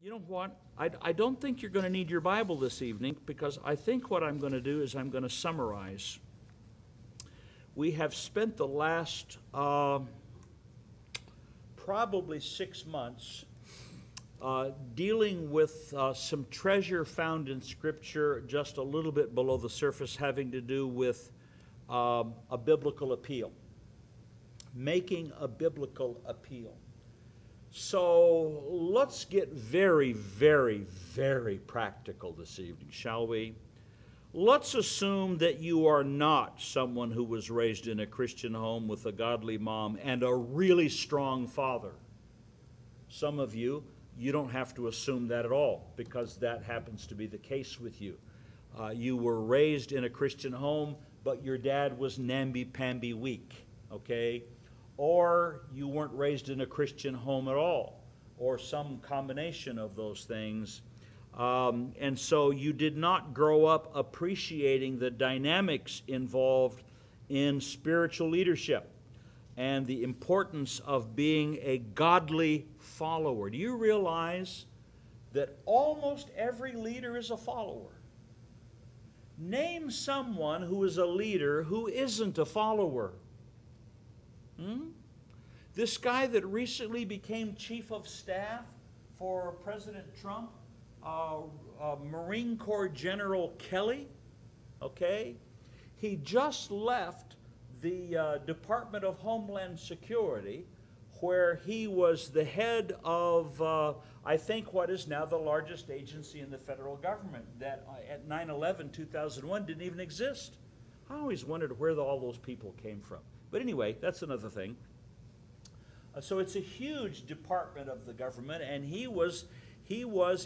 You know what? I don't think you're going to need your Bible this evening, because I think what I'm going to do is I'm going to summarize. We have spent the last probably 6 months dealing with some treasure found in Scripture just a little bit below the surface, having to do with a biblical appeal, making a biblical appeal. So let's get very, very, very practical this evening, shall we? Let's assume that you are not someone who was raised in a Christian home with a godly mom and a really strong father. Some of you, you don't have to assume that at all, because that happens to be the case with you. You were raised in a Christian home, but your dad was namby-pamby weak, okay? Or you weren't raised in a Christian home at all, or some combination of those things. And so you did not grow up appreciating the dynamics involved in spiritual leadership and the importance of being a godly follower. Do you realize that almost every leader is a follower? Name someone who is a leader who isn't a follower. This guy that recently became chief of staff for President Trump, Marine Corps General Kelly, okay? He just left the Department of Homeland Security, where he was the head of, I think, what is now the largest agency in the federal government that at 9/11/2001 didn't even exist. I always wondered where all those people came from. But anyway, that's another thing. So it's a huge department of the government, and he was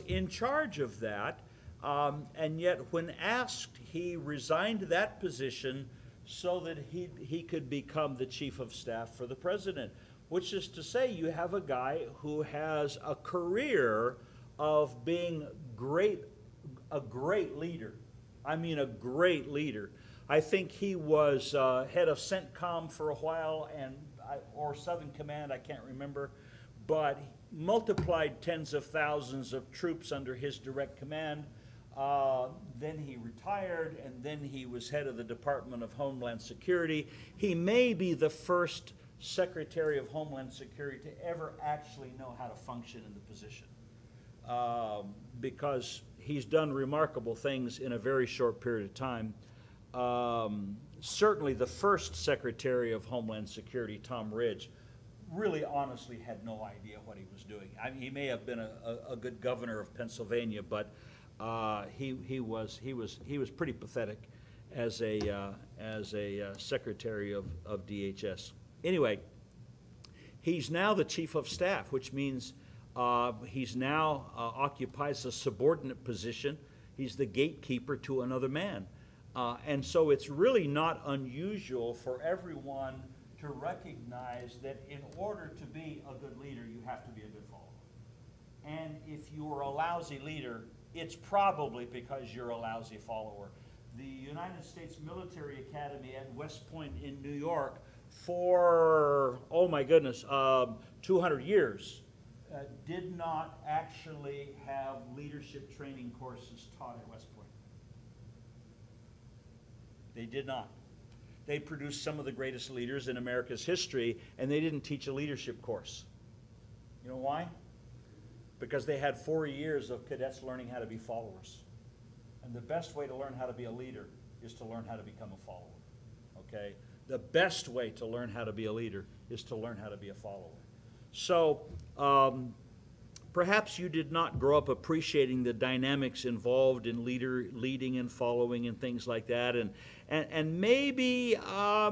in charge of that. And yet, when asked, he resigned that position so that he could become the chief of staff for the president. Which is to say, you have a guy who has a career of being a great leader. I mean, a great leader. I think he was head of CENTCOM for a while, or Southern Command, I can't remember, but multiplied tens of thousands of troops under his direct command. Then he retired, and then he was head of the Department of Homeland Security. He may be the first Secretary of Homeland Security to ever actually know how to function in the position, because he's done remarkable things in a very short period of time. Certainly the first Secretary of Homeland Security, Tom Ridge, really honestly had no idea what he was doing. I mean, he may have been a good governor of Pennsylvania, but he was pretty pathetic as a Secretary of DHS. Anyway, he's now the Chief of Staff, which means he's now occupies a subordinate position. He's the gatekeeper to another man. And so it's really not unusual for everyone to recognize that in order to be a good leader, you have to be a good follower. And if you're a lousy leader, it's probably because you're a lousy follower. The United States Military Academy at West Point in New York for, oh my goodness, 200 years did not actually have leadership training courses taught at West Point. They did not. They produced some of the greatest leaders in America's history, and they didn't teach a leadership course. You know why? Because they had 4 years of cadets learning how to be followers. And the best way to learn how to be a leader is to learn how to become a follower. Okay? The best way to learn how to be a leader is to learn how to be a follower. So, perhaps you did not grow up appreciating the dynamics involved in leading and following and things like that, and maybe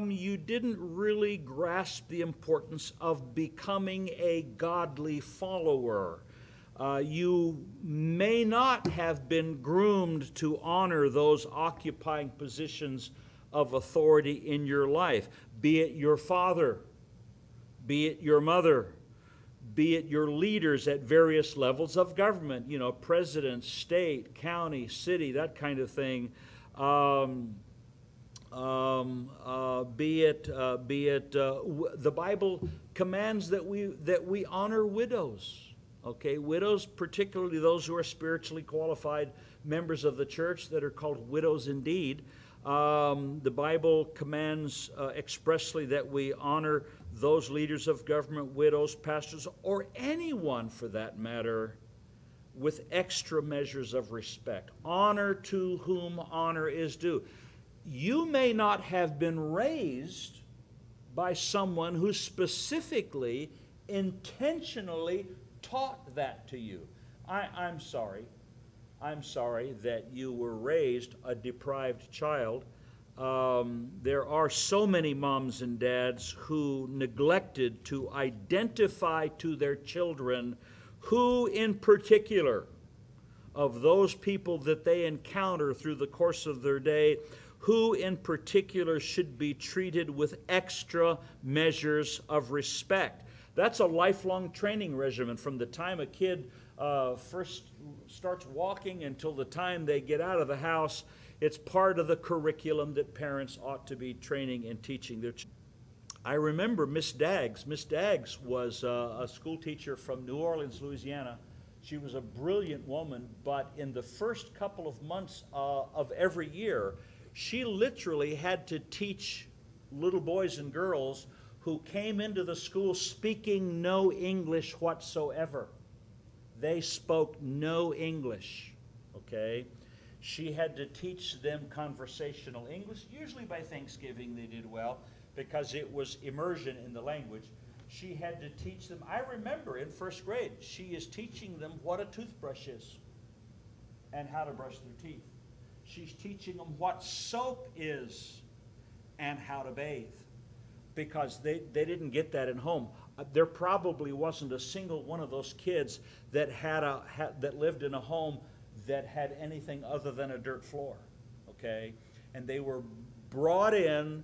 you didn't really grasp the importance of becoming a godly follower. You may not have been groomed to honor those occupying positions of authority in your life, be it your father, be it your mother, be it your leaders at various levels of government, you know, president, state, county, city, that kind of thing. The Bible commands that we honor widows. Okay, widows, particularly those who are spiritually qualified members of the church that are called widows indeed. The Bible commands expressly that we honor those leaders of government, widows, pastors, or anyone for that matter, with extra measures of respect. Honor to whom honor is due. You may not have been raised by someone who specifically, intentionally taught that to you. I'm sorry. I'm sorry that you were raised a deprived child. There are so many moms and dads who neglected to identify to their children who in particular of those people that they encounter through the course of their day, who in particular should be treated with extra measures of respect. That's a lifelong training regimen from the time a kid first starts walking until the time they get out of the house. It's part of the curriculum that parents ought to be training and teaching their children. I remember Miss Daggs. Miss Daggs was a school teacher from New Orleans, Louisiana. She was a brilliant woman, but in the first couple of months of every year, she literally had to teach little boys and girls who came into the school speaking no English whatsoever. They spoke no English, okay? She had to teach them conversational English. Usually by Thanksgiving they did well because it was immersion in the language. She had to teach them, I remember in first grade, she is teaching them what a toothbrush is and how to brush their teeth. She's teaching them what soap is and how to bathe, because they didn't get that at home. There probably wasn't a single one of those kids that that lived in a home that had anything other than a dirt floor, okay? And they were brought in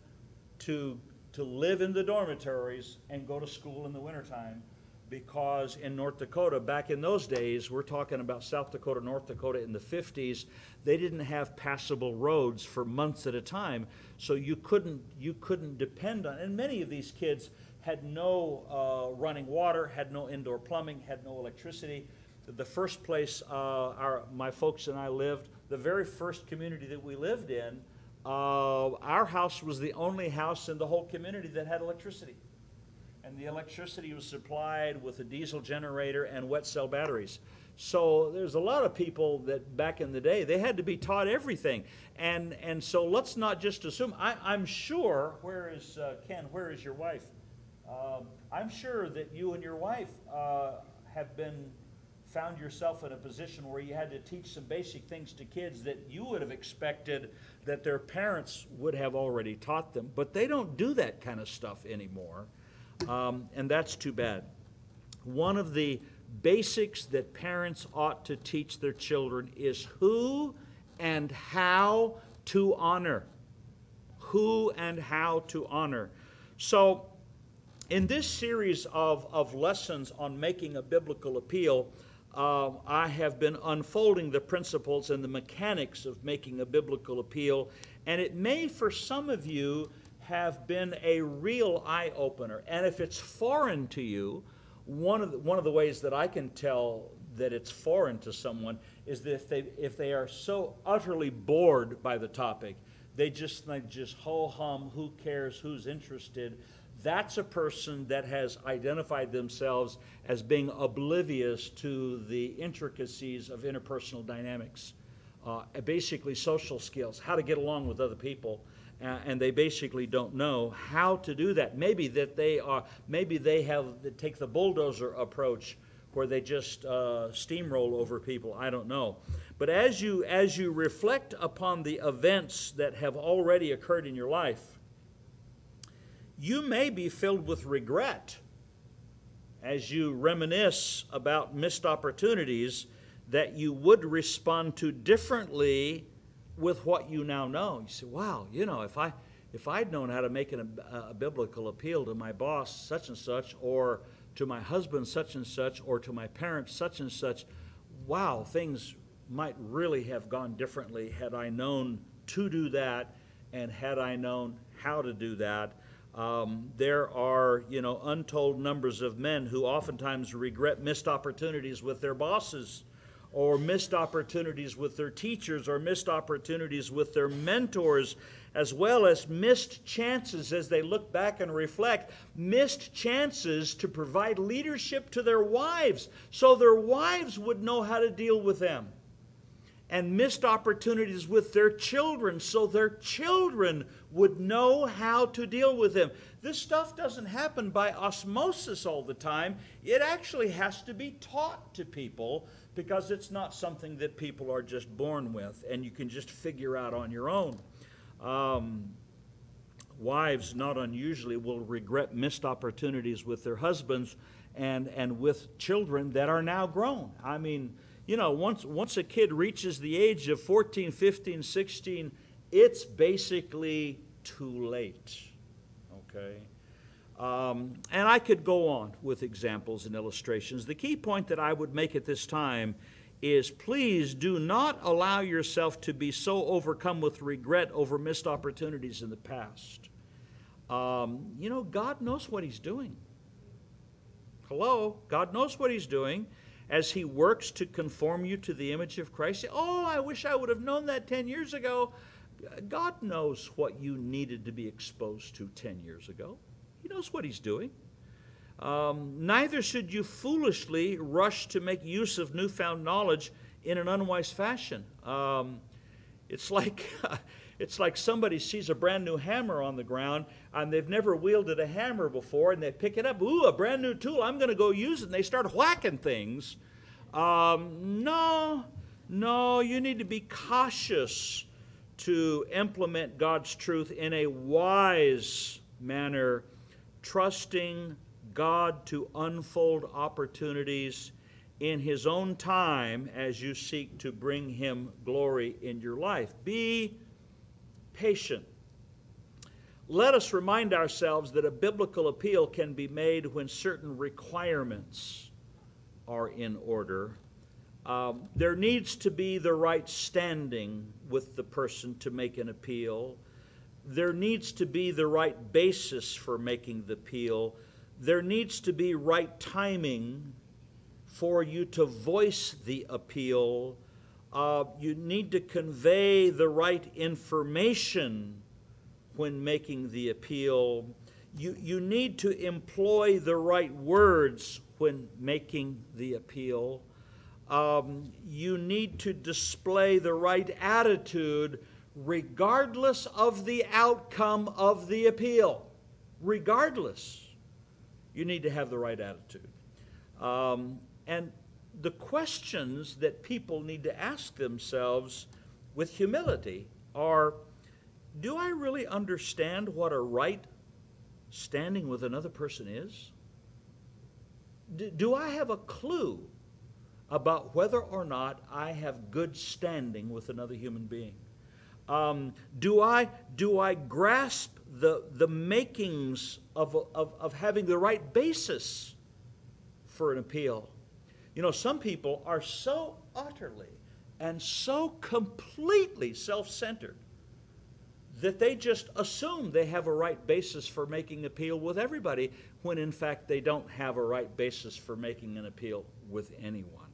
to live in the dormitories and go to school in the wintertime, because in North Dakota, back in those days, we're talking about South Dakota, North Dakota in the 50s, they didn't have passable roads for months at a time, so you couldn't depend on, and many of these kids had no running water, had no indoor plumbing, had no electricity. The first place my folks and I lived, the very first community that we lived in, our house was the only house in the whole community that had electricity. And the electricity was supplied with a diesel generator and wet cell batteries. So there's a lot of people that back in the day, they had to be taught everything. And so let's not just assume, I'm sure, where is Ken, where is your wife? I'm sure that you and your wife have found yourself in a position where you had to teach some basic things to kids that you would have expected that their parents would have already taught them. But they don't do that kind of stuff anymore. And that's too bad. One of the basics that parents ought to teach their children is who and how to honor. Who and how to honor. So in this series of lessons on making a biblical appeal, I have been unfolding the principles and the mechanics of making a biblical appeal, and it may for some of you have been a real eye-opener. And if it's foreign to you, one of the ways that I can tell that it's foreign to someone is that if they are so utterly bored by the topic, they just ho-hum, who cares, who's interested. That's a person that has identified themselves as being oblivious to the intricacies of interpersonal dynamics, basically social skills, how to get along with other people, and they basically don't know how to do that. Maybe they take the bulldozer approach where they just steamroll over people. I don't know. But as you reflect upon the events that have already occurred in your life, you may be filled with regret as you reminisce about missed opportunities that you would respond to differently with what you now know. You say, wow, if I'd known how to make a biblical appeal to my boss such and such, or to my husband such and such, or to my parents such and such, wow, things might really have gone differently had I known to do that, and had I known how to do that. There are, untold numbers of men who oftentimes regret missed opportunities with their bosses, or missed opportunities with their teachers, or missed opportunities with their mentors, as well as missed chances as they look back and reflect, missed chances to provide leadership to their wives so their wives would know how to deal with them, and missed opportunities with their children so their children would know how to deal with them. This stuff doesn't happen by osmosis all the time. It actually has to be taught to people, because it's not something that people are just born with and you can just figure out on your own. Wives, not unusually, will regret missed opportunities with their husbands and with children that are now grown. I mean, once a kid reaches the age of 14, 15, 16, it's basically too late, okay? And I could go on with examples and illustrations. The key point that I would make at this time is, please do not allow yourself to be so overcome with regret over missed opportunities in the past. God knows what He's doing. Hello? God knows what He's doing as He works to conform you to the image of Christ. Oh, I wish I would have known that 10 years ago. God knows what you needed to be exposed to 10 years ago. He knows what He's doing. Neither should you foolishly rush to make use of newfound knowledge in an unwise fashion. It's like somebody sees a brand new hammer on the ground and they've never wielded a hammer before, and they pick it up. Ooh, a brand new tool, I'm going to go use it. And they start whacking things. No, you need to be cautious to implement God's truth in a wise manner, trusting God to unfold opportunities in His own time as you seek to bring Him glory in your life. Be patient. Let us remind ourselves that a biblical appeal can be made when certain requirements are in order. There needs to be the right standing with the person to make an appeal. There needs to be the right basis for making the appeal. There needs to be right timing for you to voice the appeal. You need to convey the right information when making the appeal. You need to employ the right words when making the appeal. You need to display the right attitude regardless of the outcome of the appeal. Regardless, you need to have the right attitude. And the questions that people need to ask themselves with humility are, do I really understand what a right standing with another person is? Do I have a clue about whether or not I have good standing with another human being? Do I grasp the makings of having the right basis for an appeal? Some people are so utterly and so completely self-centered that they just assume they have a right basis for making appeal with everybody, when in fact they don't have a right basis for making an appeal with anyone.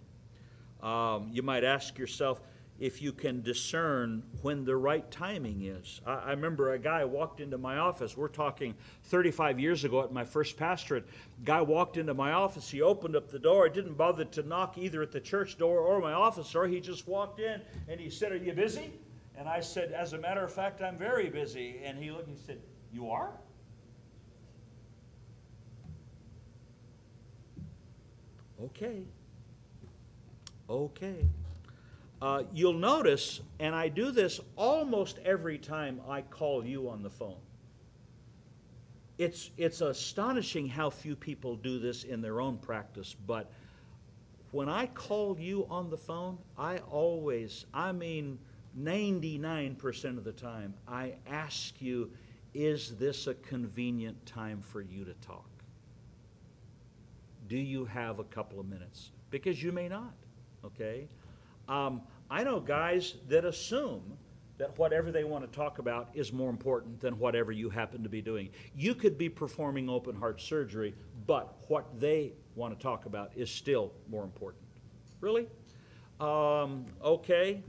You might ask yourself if you can discern when the right timing is. I remember a guy walked into my office. We're talking 35 years ago at my first pastorate. Guy walked into my office. He opened up the door. He didn't bother to knock either at the church door or my office door. He just walked in and he said, "Are you busy?" And I said, "As a matter of fact, I'm very busy." And he looked and he said, "You are?" Okay. You'll notice, and I do this almost every time I call you on the phone. It's astonishing how few people do this in their own practice, but when I call you on the phone, 99% of the time, I ask you, is this a convenient time for you to talk? Do you have a couple of minutes? Because you may not, okay? I know guys that assume that whatever they want to talk about is more important than whatever you happen to be doing. You could be performing open heart surgery, but what they want to talk about is still more important. Really? Okay.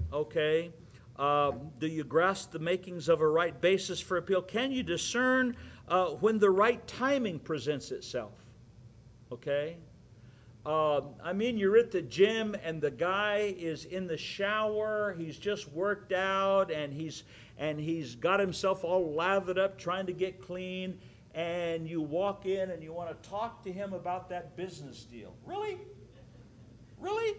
Do you grasp the makings of a right basis for appeal? Can you discern when the right timing presents itself? Okay? I mean, you're at the gym and the guy is in the shower. He's just worked out and he's got himself all lathered up trying to get clean. And you walk in and you want to talk to him about that business deal. Really? Really?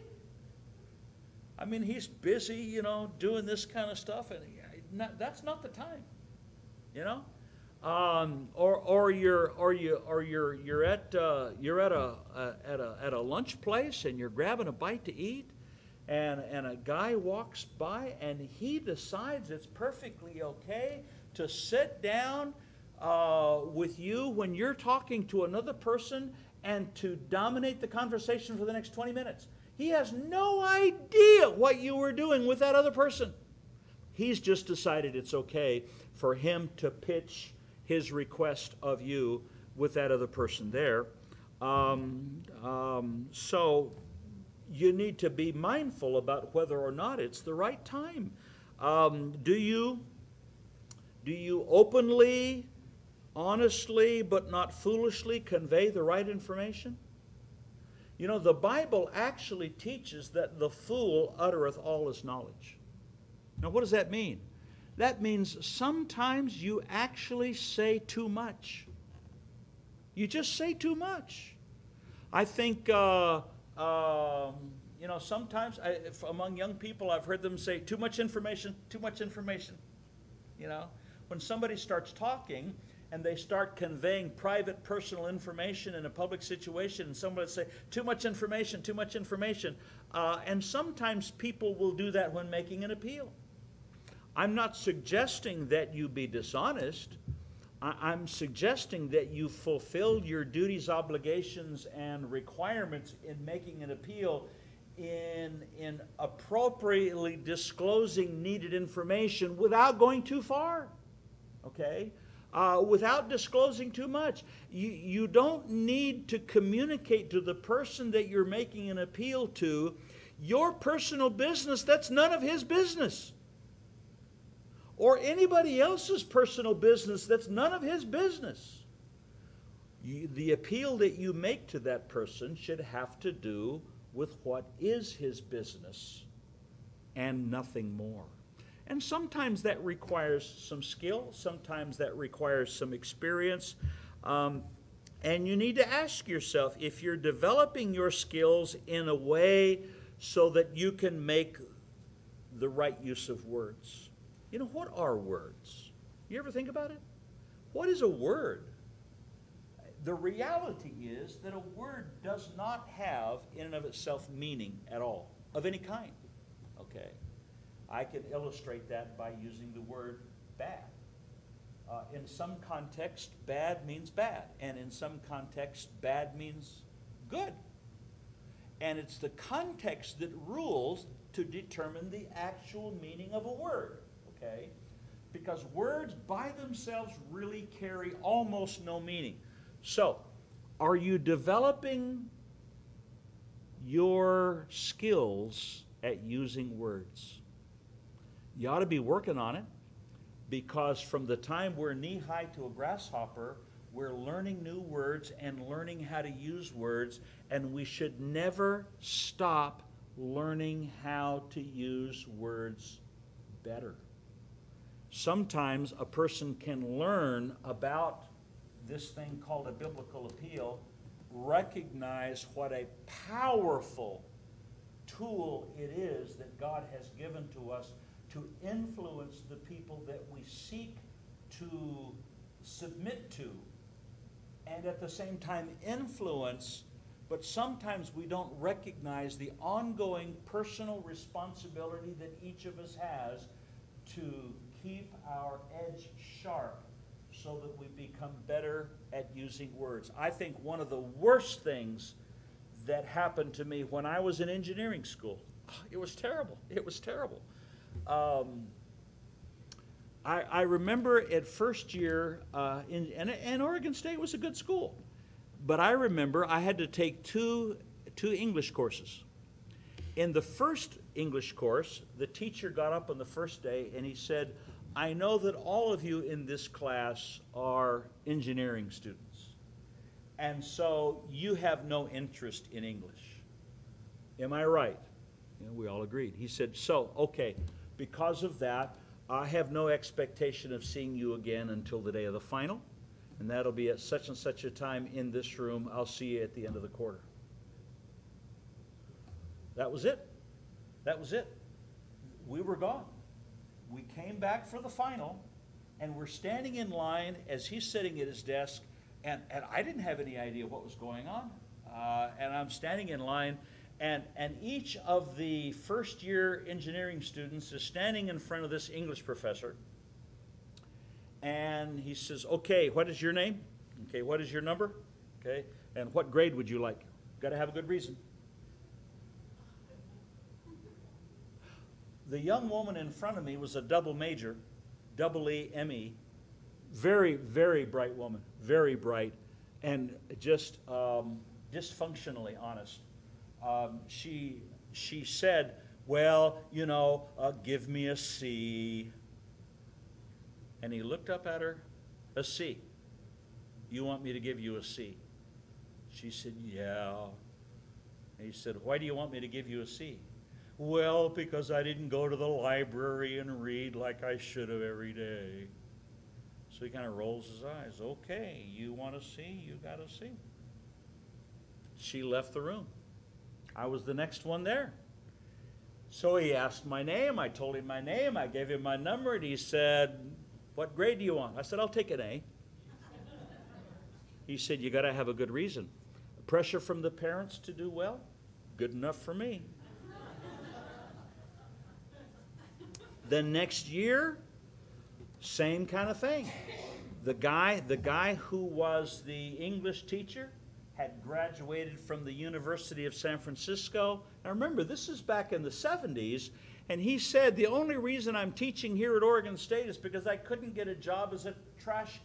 I mean, he's busy, you know, doing this kind of stuff, and that's not the time, you know. Or you're at a lunch place and you're grabbing a bite to eat, and a guy walks by and he decides it's perfectly okay to sit down with you when you're talking to another person and to dominate the conversation for the next 20 minutes. He has no idea what you were doing with that other person. He's just decided it's okay for him to pitch his request of you with that other person there. So you need to be mindful about whether or not it's the right time. Do you openly, honestly, but not foolishly convey the right information? You know, the Bible actually teaches that the fool uttereth all his knowledge. Now, what does that mean? That means sometimes you actually say too much. You just say too much. I think, you know, sometimes among young people I've heard them say, too much information, too much information. You know, when somebody starts talking and they start conveying private, personal information in a public situation, and somebody will say, too much information, too much information. And sometimes people will do that when making an appeal. I'm not suggesting that you be dishonest. I'm suggesting that you fulfill your duties, obligations, and requirements in making an appeal in appropriately disclosing needed information without going too far, okay? Without disclosing too much. You don't need to communicate to the person that you're making an appeal to your personal business. That's none of his business. Or anybody else's personal business. That's none of his business. The appeal that you make to that person should have to do with what is his business and nothing more. And sometimes that requires some skill, sometimes that requires some experience. And you need to ask yourself if you're developing your skills in a way so that you can make the right use of words. You know, what are words? You ever think about it? What is a word? The reality is that a word does not have in and of itself meaning at all, of any kind, okay? I can illustrate that by using the word bad. In some context, bad means bad, and in some context, bad means good. And it's the context that rules to determine the actual meaning of a word, okay? Because words by themselves really carry almost no meaning. So, are you developing your skills at using words? You ought to be working on it, because from the time we're knee-high to a grasshopper, we're learning new words and learning how to use words, and we should never stop learning how to use words better. Sometimes a person can learn about this thing called a biblical appeal, recognize what a powerful tool it is that God has given to us to influence the people that we seek to submit to, and at the same time influence, but sometimes we don't recognize the ongoing personal responsibility that each of us has to keep our edge sharp so that we become better at using words. I think one of the worst things that happened to me when I was in engineering school, it was terrible. It was terrible. I remember at first year, and Oregon State was a good school, but I remember I had to take two English courses. In the first English course, the teacher got up on the first day and he said, I know that all of you in this class are engineering students, and so you have no interest in English. Am I right? You know, we all agreed. He said, so, okay, because of that, I have no expectation of seeing you again until the day of the final, and that'll be at such and such a time in this room. I'll see you at the end of the quarter. That was it. That was it. We were gone. We came back for the final, and we're standing in line as he's sitting at his desk, and I didn't have any idea what was going on. And I'm standing in line, and each of the first year engineering students is standing in front of this English professor, and he says, okay, what is your name? Okay, what is your number? Okay, and what grade would you like? Got to have a good reason. The young woman in front of me was a double major, double E-M-E, very, very bright woman, very bright, and just dysfunctionally honest. She said, well, you know, give me a C. And he looked up at her, a C. You want me to give you a C? She said, yeah. And he said, why do you want me to give you a C? Well, because I didn't go to the library and read like I should have every day. So he kind of rolls his eyes. Okay, you want to see? You got to see. She left the room. I was the next one there. So he asked my name. I told him my name. I gave him my number, and he said, what grade do you want? I said, I'll take an A. He said, you got to have a good reason. Pressure from the parents to do well? Good enough for me. The next year, same kind of thing. The guy who was the English teacher had graduated from the University of San Francisco. Now remember, this is back in the 70s, and he said, the only reason I'm teaching here at Oregon State is because I couldn't get a job as a trash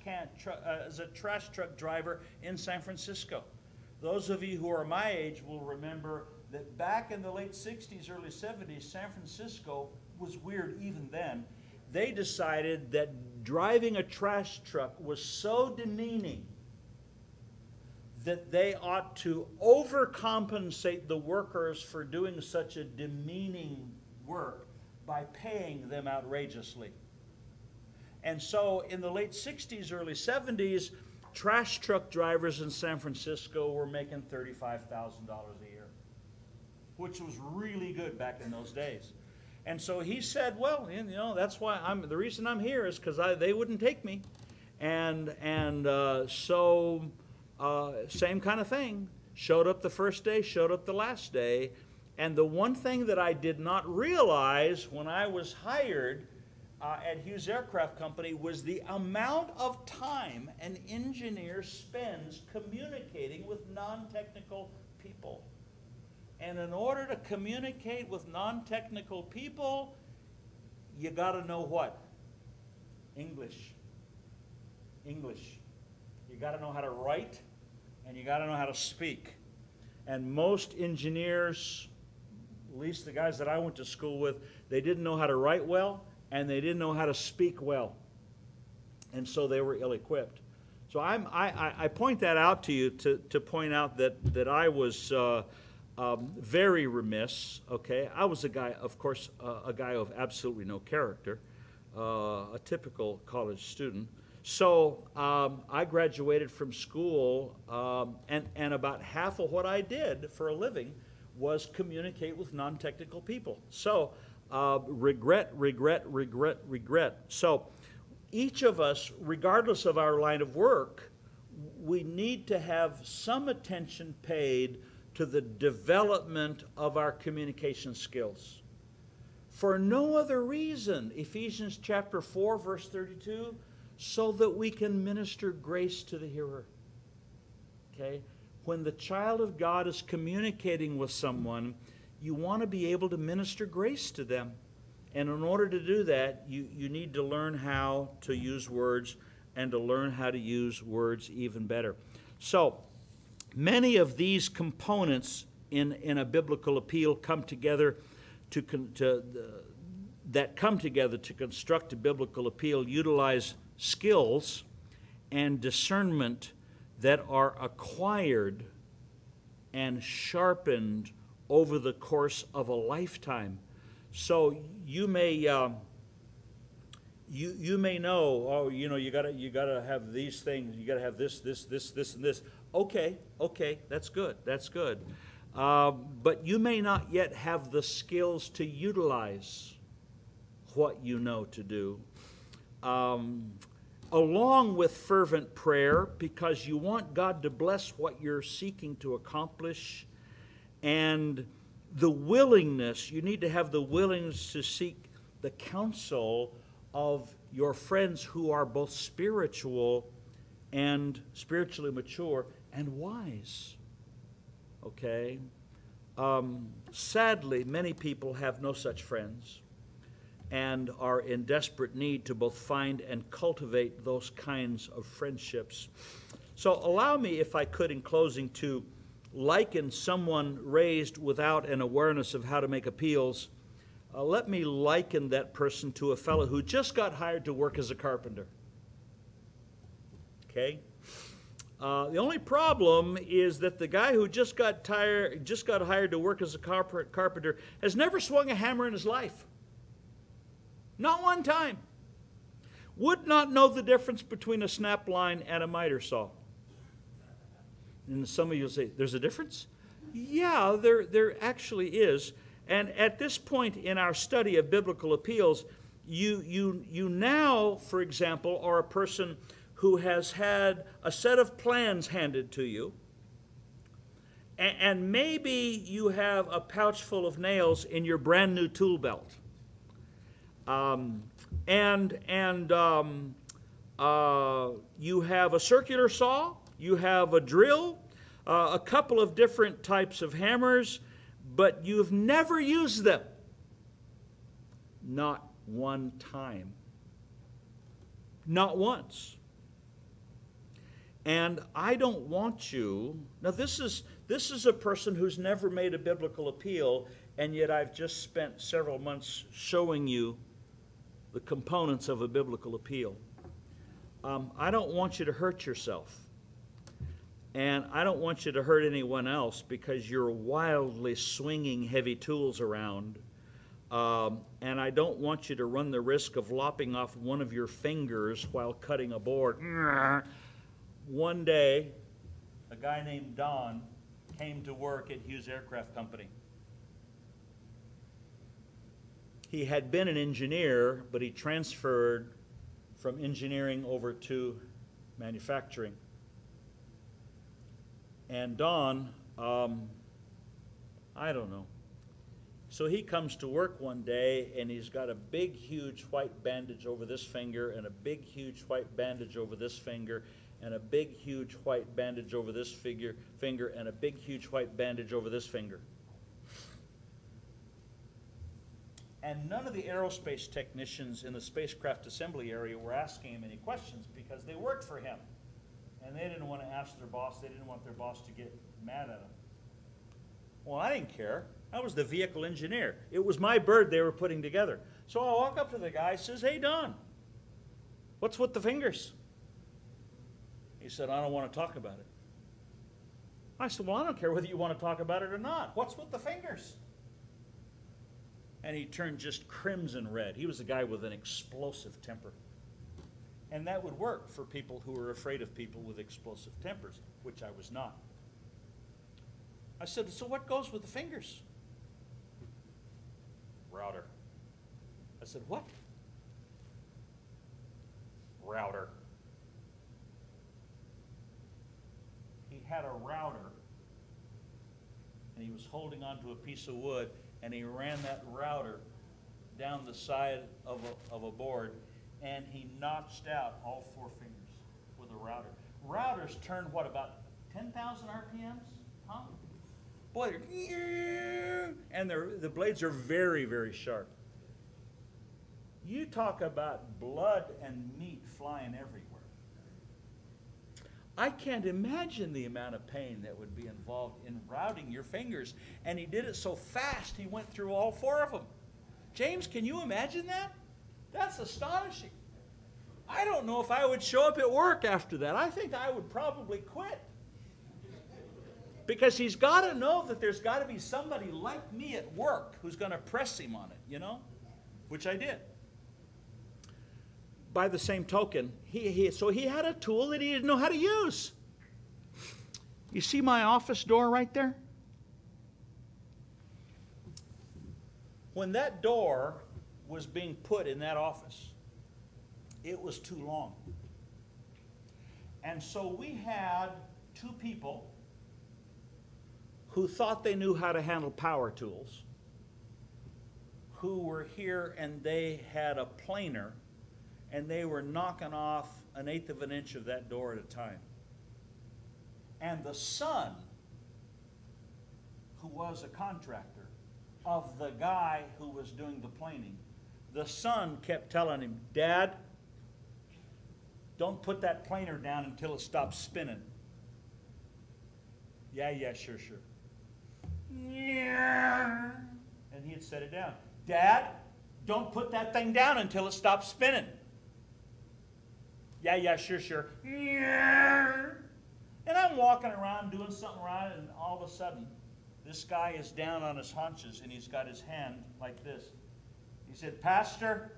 truck driver in San Francisco. Those of you who are my age will remember that back in the late 60s, early 70s, San Francisco was weird even then. They decided that driving a trash truck was so demeaning that they ought to overcompensate the workers for doing such a demeaning work by paying them outrageously. And so in the late 60s, early 70s, trash truck drivers in San Francisco were making $35,000 a year, which was really good back in those days. And so he said, well, you know, that's why the reason I'm here is because they wouldn't take me. So same kind of thing. Showed up the first day, showed up the last day. And the one thing that I did not realize when I was hired at Hughes Aircraft Company was the amount of time an engineer spends communicating with non-technical people. And in order to communicate with non-technical people, you got to know what? English. English. You got to know how to write, and you got to know how to speak. And most engineers, at least the guys that I went to school with, they didn't know how to write well, and they didn't know how to speak well. And so they were ill-equipped. So I point that out to you to point out that I was very remiss, okay? I was a guy, of course, a guy of absolutely no character, a typical college student. So I graduated from school, and about half of what I did for a living was communicate with non-technical people. So regret. So each of us, regardless of our line of work, we need to have some attention paid to the development of our communication skills. For no other reason, Ephesians chapter 4, verse 32, so that we can minister grace to the hearer. Okay? When the child of God is communicating with someone, you want to be able to minister grace to them. And in order to do that, you need to learn how to use words and to learn how to use words even better. So, many of these components in a biblical appeal come together to construct a biblical appeal, utilize skills and discernment that are acquired and sharpened over the course of a lifetime. So you may you may know, oh, you gotta have these things, you gotta have this, and this. Okay, that's good, but you may not yet have the skills to utilize what you know to do. Along with fervent prayer, because you want God to bless what you're seeking to accomplish, and the willingness, you need to have the willingness to seek the counsel of your friends who are both spiritual and spiritually mature and wise. Okay? Sadly, many people have no such friends and are in desperate need to both find and cultivate those kinds of friendships. So allow me, if I could, in closing, to liken someone raised without an awareness of how to make appeals. Let me liken that person to a fellow who just got hired to work as a carpenter. Okay? The only problem is that the guy who just got hired to work as a carpenter has never swung a hammer in his life. Not one time. Would not know the difference between a snap line and a miter saw. And some of you will say, there's a difference? Yeah, there actually is. And at this point in our study of biblical appeals, you now, for example, are a person who has had a set of plans handed to you, and maybe you have a pouch full of nails in your brand new tool belt. You have a circular saw, you have a drill, a couple of different types of hammers, but you've never used them. Not one time. Not once. And I don't want you, now this is a person who's never made a biblical appeal, and yet I've just spent several months showing you the components of a biblical appeal. I don't want you to hurt yourself. And I don't want you to hurt anyone else because you're wildly swinging heavy tools around. And I don't want you to run the risk of lopping off one of your fingers while cutting a board. One day, a guy named Don came to work at Hughes Aircraft Company. He had been an engineer, but he transferred from engineering over to manufacturing. And Don, I don't know. So he comes to work one day, and he's got a big, huge white bandage over this finger, and a big, huge white bandage over this finger, and a big, huge white bandage over this finger, and a big, huge white bandage over this finger. And none of the aerospace technicians in the spacecraft assembly area were asking him any questions because they worked for him. And they didn't want to ask their boss, they didn't want their boss to get mad at them. Well, I didn't care. I was the vehicle engineer. It was my bird they were putting together. So I walk up to the guy, says, "Hey, Don, what's with the fingers?" He said, "I don't want to talk about it." I said, "Well, I don't care whether you want to talk about it or not. What's with the fingers?" And he turned just crimson red. He was a guy with an explosive temper. And that would work for people who were afraid of people with explosive tempers, which I was not. I said, "So what goes with the fingers?" "Router." I said, "What?" "Router." He had a router, and he was holding onto a piece of wood, and he ran that router down the side of a board, and he notched out all four fingers with a router. Routers turn, what, about 10,000 RPMs? Huh? Boy, and the blades are very, very sharp. You talk about blood and meat flying everywhere. I can't imagine the amount of pain that would be involved in routing your fingers. And he did it so fast, he went through all 4 of them. James, can you imagine that? That's astonishing. I don't know if I would show up at work after that. I think I would probably quit. Because he's got to know that there's got to be somebody like me at work who's going to press him on it, you know? Which I did. By the same token, so he had a tool that he didn't know how to use. You see my office door right there? When that door was being put in that office, it was too long. And so we had 2 people who thought they knew how to handle power tools, who were here and they had a planer, and they were knocking off 1/8 of an inch of that door at a time. And the son, who was a contractor of the guy who was doing the planing, the son kept telling him, Dad, don't put that planer down until it stops spinning. Yeah, sure. And he'd set it down. Dad, don't put that thing down until it stops spinning. Yeah, sure. And I'm walking around doing something right, and all of a sudden, this guy is down on his haunches, and he's got his hand like this. He said, Pastor?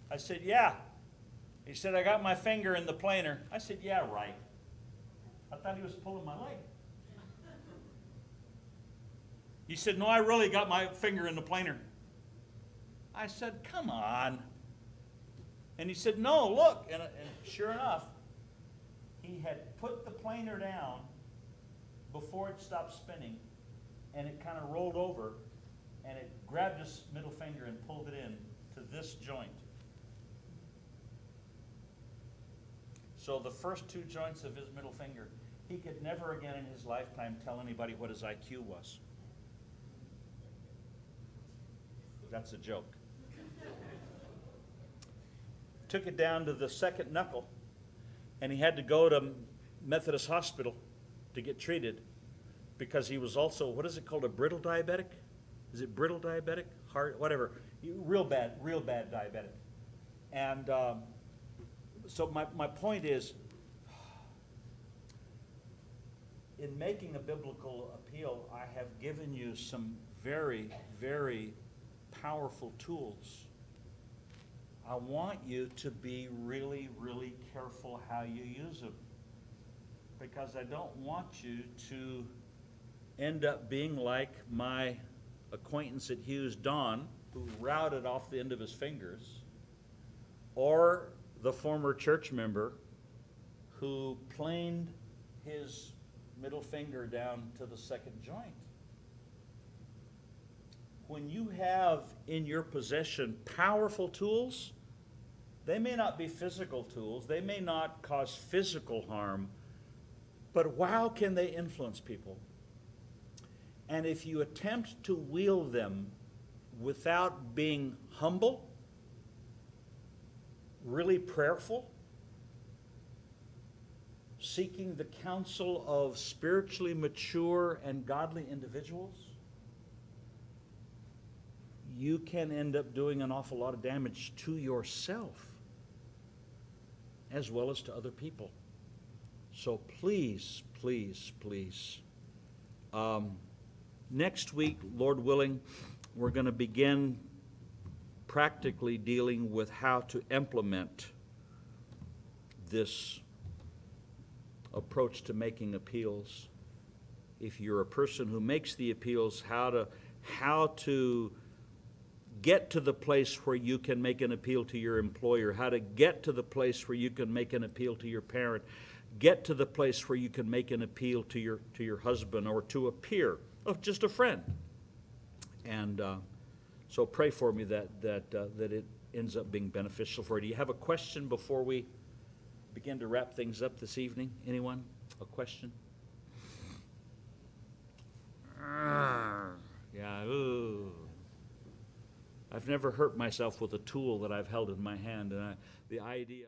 I said, yeah. He said, I got my finger in the planer. I said, yeah, right. I thought he was pulling my leg. He said, no, I really got my finger in the planer. I said, come on. And he said, no, look. And sure enough, he had put the planer down before it stopped spinning, and it kind of rolled over, and it grabbed his middle finger and pulled it in to this joint. So the first 2 joints of his middle finger, he could never again in his lifetime tell anybody what his IQ was. That's a joke. Took it down to the 2nd knuckle, and he had to go to Methodist Hospital to get treated because he was also, what is it called, a brittle diabetic? Is it brittle diabetic? Heart, whatever. Real bad diabetic. And so my point is, in making a biblical appeal, I have given you some very, very powerful tools. I want you to be really, really careful how you use them, because I don't want you to end up being like my acquaintance at Hughes, Don, who routed off the end of his fingers, or the former church member who planed his middle finger down to the 2nd joint. When you have in your possession powerful tools, they may not be physical tools, they may not cause physical harm, but wow, can they influence people. And if you attempt to wield them without being humble, really prayerful, seeking the counsel of spiritually mature and godly individuals, you can end up doing an awful lot of damage to yourself as well as to other people. So please, please, please. Next week, Lord willing, we're going to begin practically dealing with how to implement this approach to making appeals. If you're a person who makes the appeals, how to get to the place where you can make an appeal to your employer, how to get to the place where you can make an appeal to your parent, get to the place where you can make an appeal to your husband or to a peer, or just a friend. And so pray for me that it ends up being beneficial for you. Do you have a question before we begin to wrap things up this evening? Anyone? A question? Yeah. Ooh. I've never hurt myself with a tool that I've held in my hand. And the idea